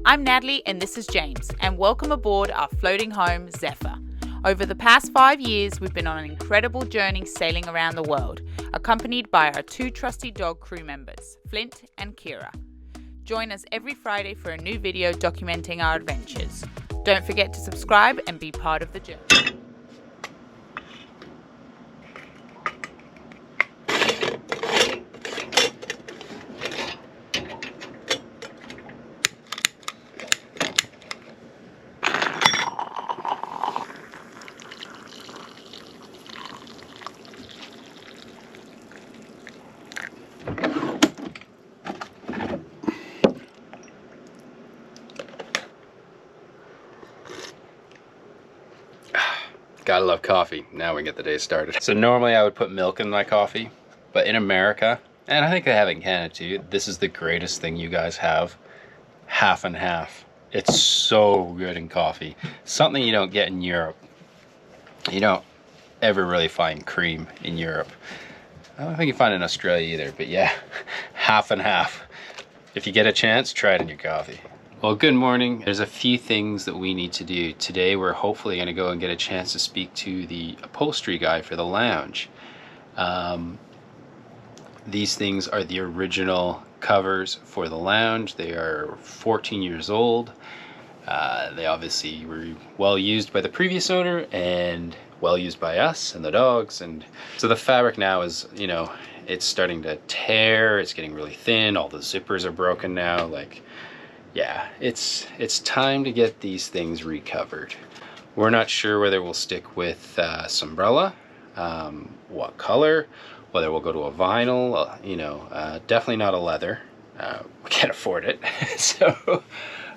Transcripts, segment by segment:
I'm Natalie and this is James, and welcome aboard our floating home Zephyr. Over the past 5 years, we've been on an incredible journey sailing around the world, accompanied by our two trusty dog crew members, Flint and Kira. Join us every Friday for a new video documenting our adventures. Don't forget to subscribe and be part of the journey. Gotta love coffee. Now we get the day started. So normally I would put milk in my coffee, but in America, and I think they have in Canada too, this is the greatest thing you guys have. Half and half. It's so good in coffee. Something you don't get in Europe. You don't ever really find cream in Europe. I don't think you find it in Australia either, but yeah, half and half. If you get a chance, try it in your coffee. Well, good morning. There's a few things that we need to do. Today we're hopefully going to go and get a chance to speak to the upholstery guy for the lounge. These things are the original covers for the lounge. They are 14 years old. They obviously were well used by the previous owner and well used by us and the dogs. And so the fabric now is, you know, it's starting to tear. It's getting really thin. All the zippers are broken now. Like, yeah, it's time to get these things recovered. We're not sure whether we'll stick with Sombrella, what color, whether we'll go to a vinyl, definitely not a leather. We can't afford it. So,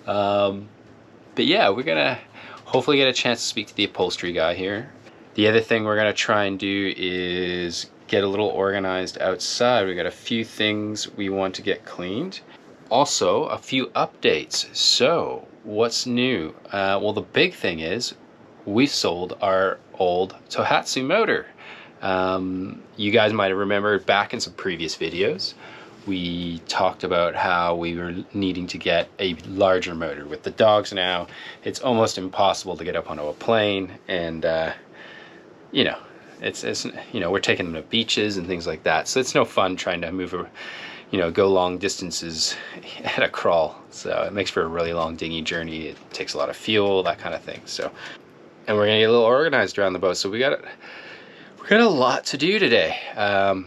but yeah, we're gonna hopefully get a chance to speak to the upholstery guy here. The other thing we're gonna try and do is get a little organized outside. We got a few things we want to get cleaned. Also, a few updates. So, what's new? Well, the big thing is we sold our old Tohatsu motor. You guys might have remembered back in some previous videos, we talked about how we were needing to get a larger motor. With the dogs now, it's almost impossible to get up onto a plane, and it's we're taking them to beaches and things like that. So it's no fun trying to move go long distances at a crawl. So it makes for a really long dinghy journey. It takes a lot of fuel, that kind of thing. So, and we're gonna get a little organized around the boat. So we got a lot to do today. And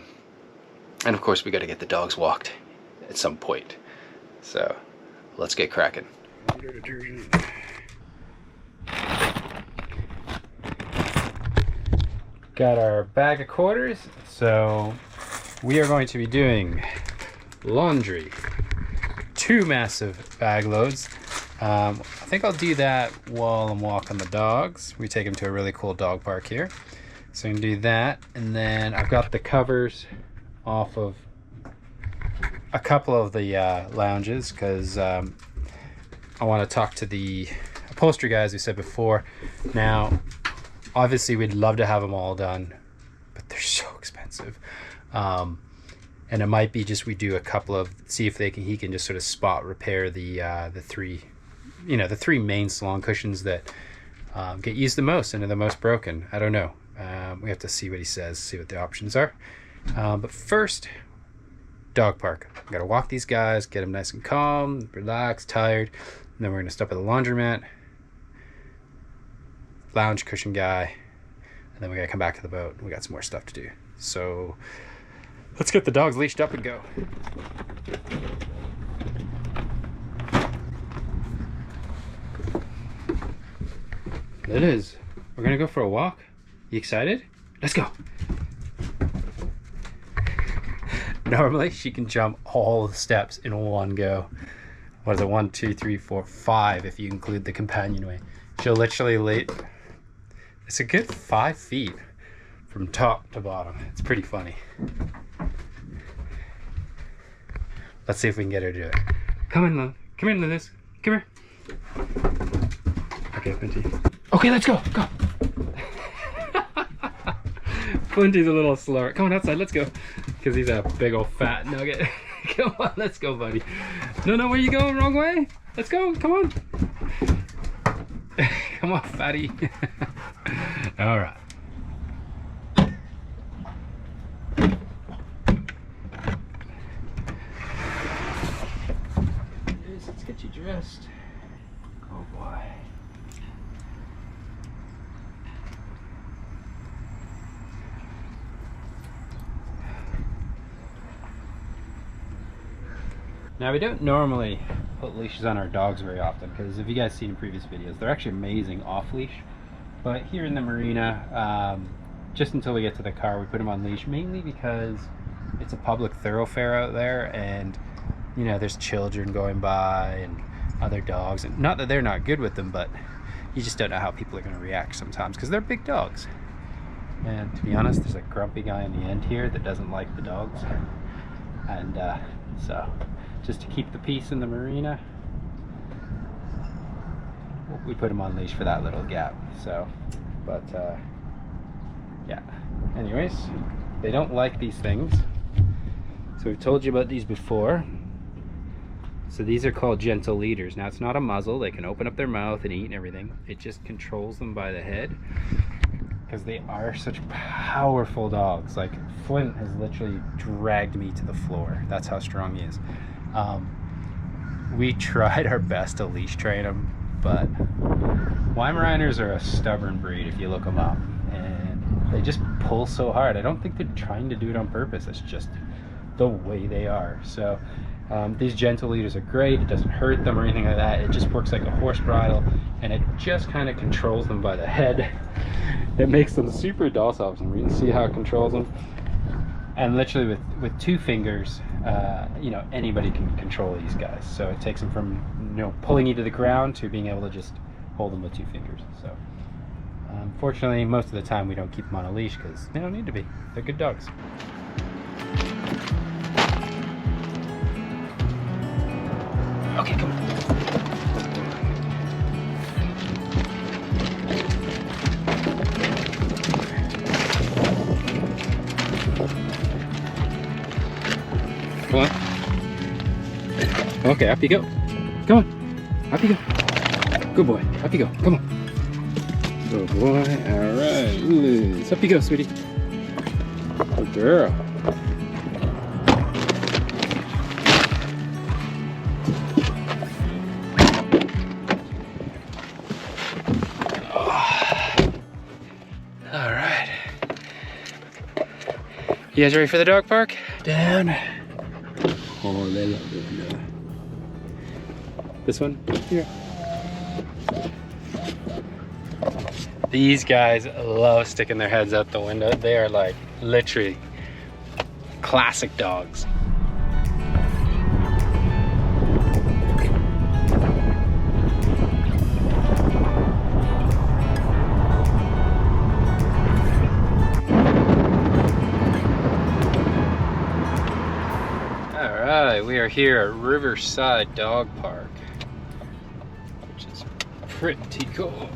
of course we got to get the dogs walked at some point. So let's get cracking. Got our bag of quarters. So we are going to be doing laundry, 2 massive bag loads. I think I'll do that while I'm walking the dogs. We take them to a really cool dog park here, so I'm gonna do that. And then I've got the covers off of a couple of the lounges because I want to talk to the upholstery guys we said before. Now obviously we'd love to have them all done, but they're so expensive. And it might be just we do a couple of, see if he can just sort of spot repair the three main salon cushions that get used the most and are the most broken. I don't know. We have to see what he says, see what the options are. But first, dog park. We gotta walk these guys, get them nice and calm, relaxed, tired, and then we're gonna stop at the laundromat, lounge cushion guy, and then we gotta come back to the boat. We got some more stuff to do. So let's get the dogs leashed up and go. It is. We're gonna go for a walk. You excited? Let's go. Normally she can jump all the steps in one go. What is it? 1, 2, 3, 4, 5 if you include the companionway. She'll literally it's a good 5 feet from top to bottom. It's pretty funny. Let's see if we can get her to do it. Come in, love. Come in, Liz. Come here. Okay, Flinty. Okay, let's go. Go. Flinty's a little slower. Come on outside. Let's go. Because he's a big old fat nugget. Come on, let's go, buddy. No, where you going? Wrong way? Let's go, come on. Come on, fatty. All right. Let's get you dressed. Oh boy. Now we don't normally put leashes on our dogs very often because if you guys seen in previous videos, they're actually amazing off leash. But here in the marina, just until we get to the car, we put them on leash mainly because it's a public thoroughfare out there, and you know, there's children going by and other dogs, and not that they're not good with them, but you just don't know how people are going to react sometimes because they're big dogs. And to be honest, there's a grumpy guy in the end here that doesn't like the dogs, and so just to keep the peace in the marina, we put him on leash for that little gap. So, but yeah, anyways, they don't like these things, so we've told you about these before. So these are called gentle leaders. Now it's not a muzzle, they can open up their mouth and eat and everything. It just controls them by the head because they are such powerful dogs. Like Flint has literally dragged me to the floor. That's how strong he is. We tried our best to leash train him, but Weimaraners are a stubborn breed if you look them up, and they just pull so hard. I don't think they're trying to do it on purpose, it's just the way they are. So these gentle leaders are great. It doesn't hurt them or anything like that. It just works like a horse bridle, and it just kind of controls them by the head. It makes them super docile. So you can see how it controls them. And literally with 2 fingers, you know, anybody can control these guys. So it takes them from, you know, pulling you to the ground to being able to just hold them with 2 fingers. So unfortunately, most of the time we don't keep them on a leash because they don't need to be. They're good dogs. Okay, come on. Come on. Okay, up you go. Come on. Up you go. Good boy. Up you go. Come on. Good boy. Alright. Release. Up you go, sweetie. Good girl. Alright. You guys ready for the dog park? Down. Oh, they love it. This one here. These guys love sticking their heads out the window. They are like literally classic dogs. Alright, we are here at Riverside Dog Park, which is pretty cool.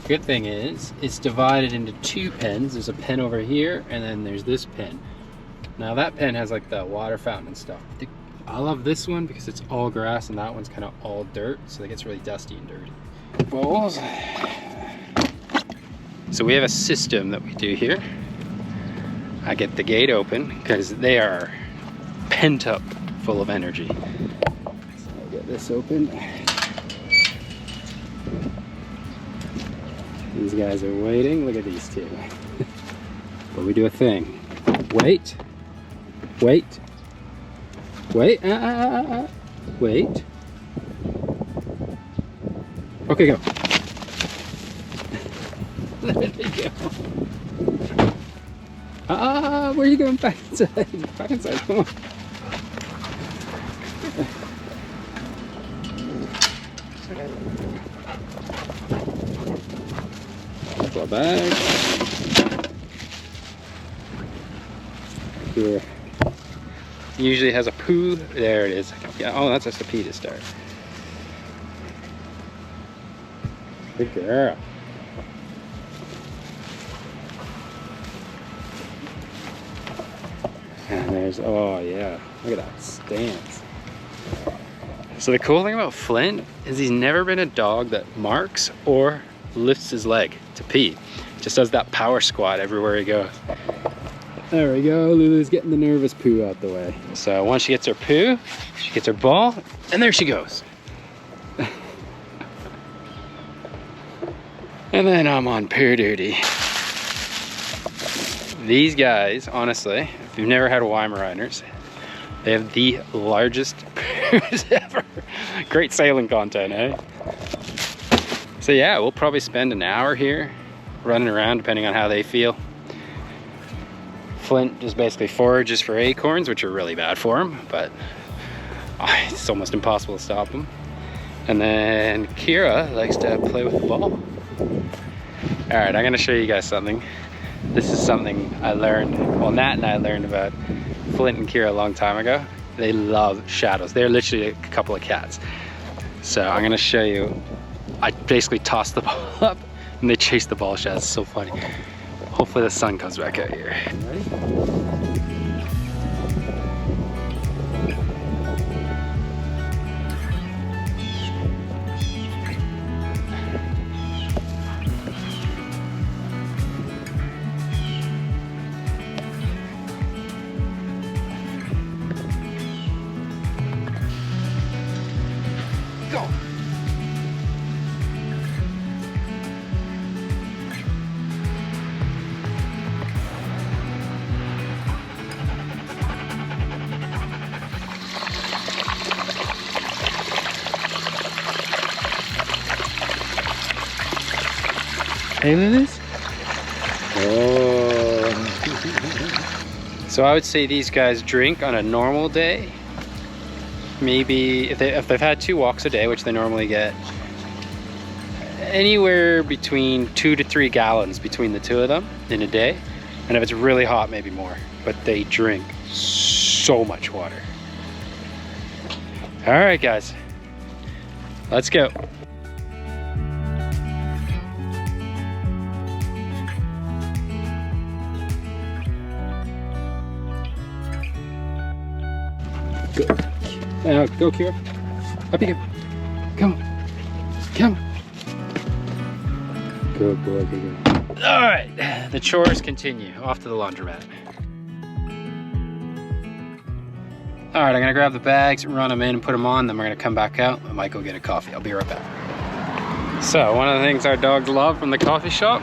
Good thing is, it's divided into 2 pens. There's a pen over here, and then there's this pen. Now that pen has like the water fountain and stuff. I love this one because it's all grass, and that one's kind of all dirt, so it gets really dusty and dirty. Balls. So we have a system that we do here. I get the gate open because they are pent up full of energy. So I'll get this open. These guys are waiting. Look at these 2. But we do a thing. Wait. Wait. Wait. Wait. Okay, go. There they go. Where are you going? Back inside. Back inside. Come on. Our bag. Here. Usually has a poo. There it is. Yeah. Oh, that's just a pee to start. Good girl. And there's, oh yeah, look at that stance. So the cool thing about Flint is he's never been a dog that marks or lifts his leg to pee. Just does that power squat everywhere he goes. There we go, Lulu's getting the nervous poo out the way. So once she gets her poo, she gets her ball, and there she goes. And then I'm on poo duty. These guys, honestly, if you've never had Weimaraners, they have the largest poos ever. Great sailing content, eh? So yeah, we'll probably spend an hour here running around depending on how they feel. Flint just basically forages for acorns, which are really bad for him, but it's almost impossible to stop him. And then Kira likes to play with the ball. All right, I'm gonna show you guys something. This is something I learned, well, Nat and I learned about Flint and Kira a long time ago. They love shadows. They're literally a couple of cats. So I'm gonna show you. I basically toss the ball up and they chase the ball shadows. It's so funny. Hopefully the sun comes back out here. Ready? Go! Hey, Lilies? Oh. So I would say these guys drink on a normal day. Maybe if they've had 2 walks a day, which they normally get, anywhere between 2 to 3 gallons between the 2 of them in a day. And if it's really hot, maybe more. But they drink so much water. All right, guys, let's go. Go. Go, Kira. Up you go. Come on. Come on. Good boy, good boy. All right, the chores continue. Off to the laundromat. All right, I'm gonna grab the bags, run them in, put them on, then we're gonna come back out. I might go get a coffee. I'll be right back. So, one of the things our dogs love from the coffee shop,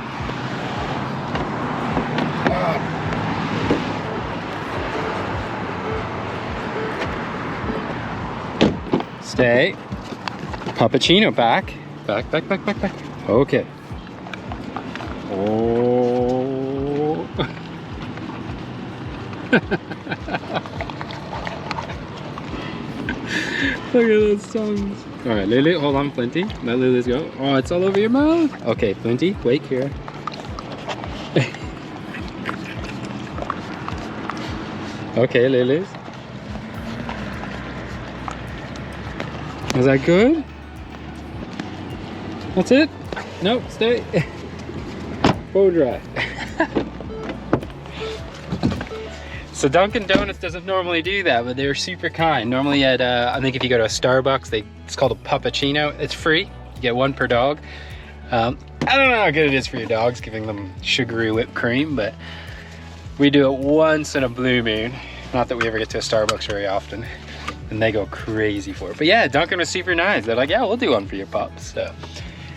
stay. Puppuccino, back. Back, back, back, back, back. Okay. Oh. Look at those tongues. All right, Lily, hold on, Flinty. Let Lily's go. Oh, it's all over your mouth. Okay, Flinty, wait here. Okay, Lily's. Is that good? That's it? Nope, stay. Bow dry. So Dunkin' Donuts doesn't normally do that, but they're super kind. Normally at, I think if you go to a Starbucks, it's called a puppuccino. It's free, you get 1 per dog. I don't know how good it is for your dogs, giving them sugary whipped cream, but we do it once in a blue moon. Not that we ever get to a Starbucks very often. And they go crazy for it. But yeah, Dunkin' was super nice. They're like, yeah, we'll do 1 for your pups. So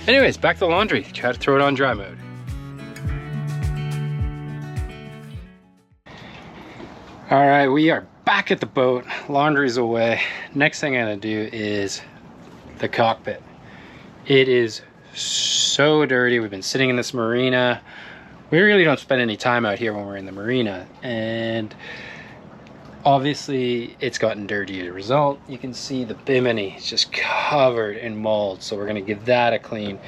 anyways, back to the laundry. Try to throw it on dry mode. All right, we are back at the boat. Laundry's away. Next thing I'm gonna do is the cockpit. It is so dirty. We've been sitting in this marina. We really don't spend any time out here when we're in the marina. And obviously it's gotten dirty as a result. You can see the bimini is just covered in mold, so we're gonna give that a clean.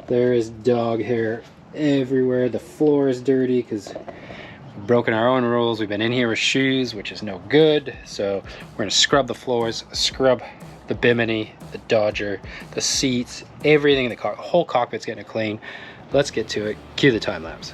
There is dog hair everywhere. The floor is dirty because we've broken our own rules. We've been in here with shoes, which is no good. So we're gonna scrub the floors, scrub the bimini, the Dodger, the seats, everything in the car. The whole cockpit's getting clean. Let's get to it. Cue the time lapse.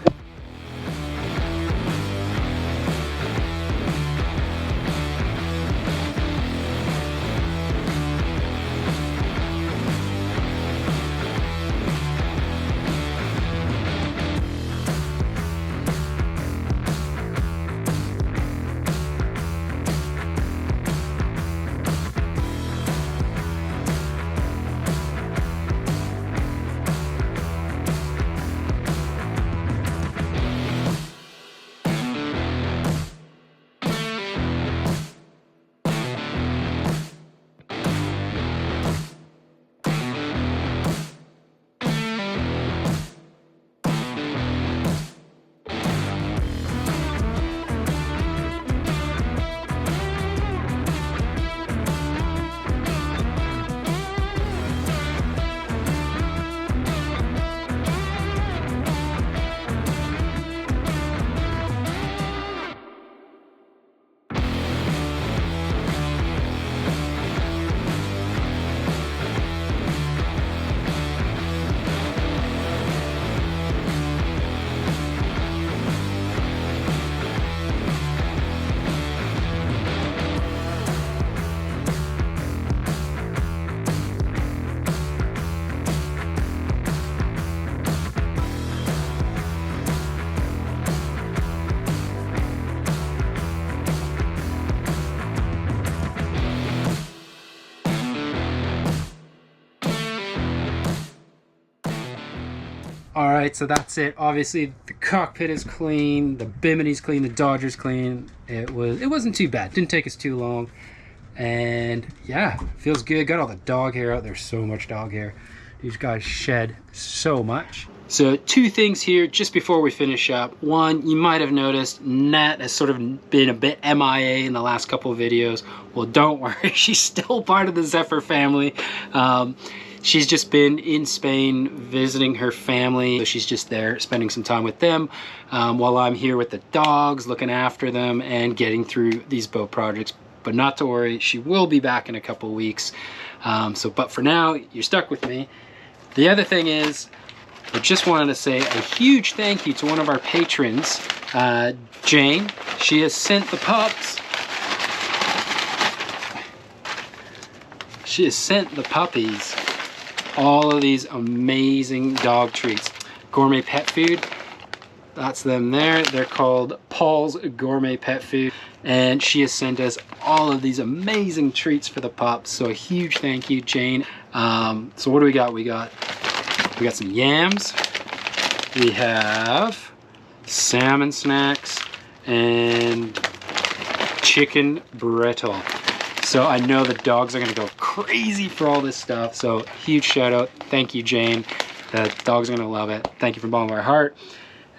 Alright, so that's it. Obviously, the cockpit is clean, the Biminy's clean, the Dodger's clean. It wasn't too bad. Didn't take us too long. And yeah, feels good. Got all the dog hair out. There's so much dog hair. These guys shed so much. So 2 things here just before we finish up. One, you might have noticed Nat has sort of been a bit MIA in the last couple of videos. Well, don't worry, she's still part of the Zephyr family. She's just been in Spain visiting her family. So she's just there spending some time with them while I'm here with the dogs, looking after them and getting through these boat projects. But not to worry, she will be back in a couple of weeks. But for now, you're stuck with me. The other thing is, I just wanted to say a huge thank you to one of our patrons, Jane. She has sent the pups. She has sent the puppies all of these amazing dog treats. Gourmet Pet Food, that's them there. They're called Paul's Gourmet Pet Food. And she has sent us all of these amazing treats for the pups. So a huge thank you, Jane. So what do we got? We got some yams. We have salmon snacks and chicken brittle. So I know the dogs are gonna go crazy for all this stuff. So huge shout out. Thank you, Jane. The dogs are gonna love it. Thank you from the bottom of our heart.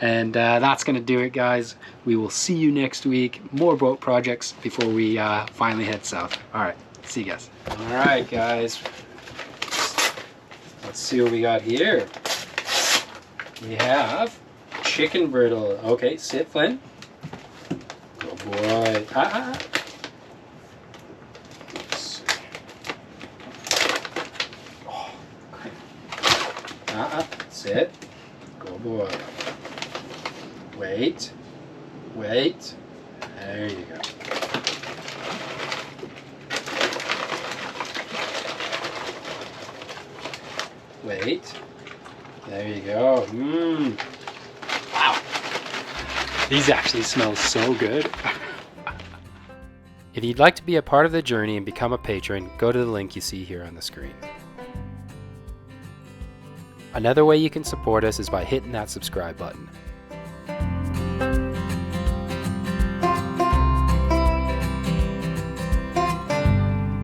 And that's gonna do it, guys. We will see you next week. More boat projects before we finally head south. All right, see you guys. All right, guys. Let's see what we got here. We have chicken brittle. Okay, sit, Flynn. Good boy. Sit. Good boy. Wait. Wait. There you go. Wait. There you go. Mmm. Wow. These actually smell so good. If you'd like to be a part of the journey and become a patron, go to the link you see here on the screen. Another way you can support us is by hitting that subscribe button.